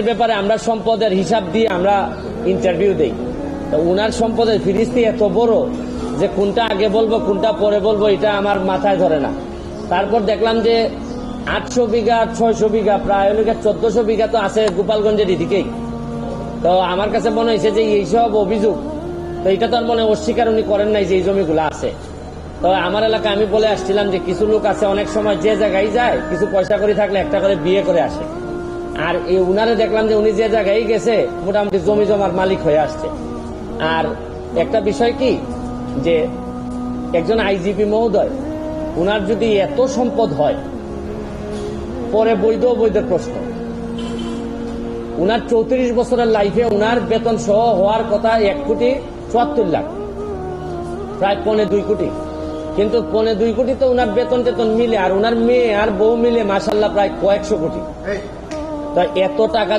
ব্যাপারে আমরা সম্পদের হিসাব দিয়ে আমরা ইন্টারভিউ দেই। তো উনার সম্পদের ফিরিস্তি এত বড় যে কোনটা আগে বলবো কোনটা পরে বলবো এটা আমার মাথায় ধরে না। তারপর দেখলাম যে 800 বিঘা 600 বিঘা প্রায় 1400 বিঘা তো আছে গোপালগঞ্জের এদিকেই। তো আমার কাছে মনে হয়েছে যে এইসব অভিযোগ তো এটা তো আর মনে অস্বীকার উনি করেন নাই যে এই জমিগুলো আছে। তো আমার এলাকায় আমি বলে আসছিলাম যে কিছু লোক আছে অনেক সময় যে জায়গায় যায় কিছু পয়সা করে থাকলে একটা করে বিয়ে করে আসে, আর এই উনারে দেখলাম যে উনি যে জায়গায় গেছে মোটামুটি জমি জমার মালিক হয়ে আসছে। আর একটা বিষয় কি যে একজন আইজিপি মহোদয় উনার যদি এত সম্পদ হয় পরে বৈধ অবৈধের প্রশ্ন, উনার 34 বছরের লাইফে উনার বেতন সহ হওয়ার কথা 1,74,00,000, প্রায় 1.25 কোটি, কিন্তু 1.25 কোটি তো উনার বেতন টেতন মিলে আর উনার মেয়ে আর বউ মিলে মাশাআল্লাহ প্রায় কয়েকশো কোটি। তো এত টাকা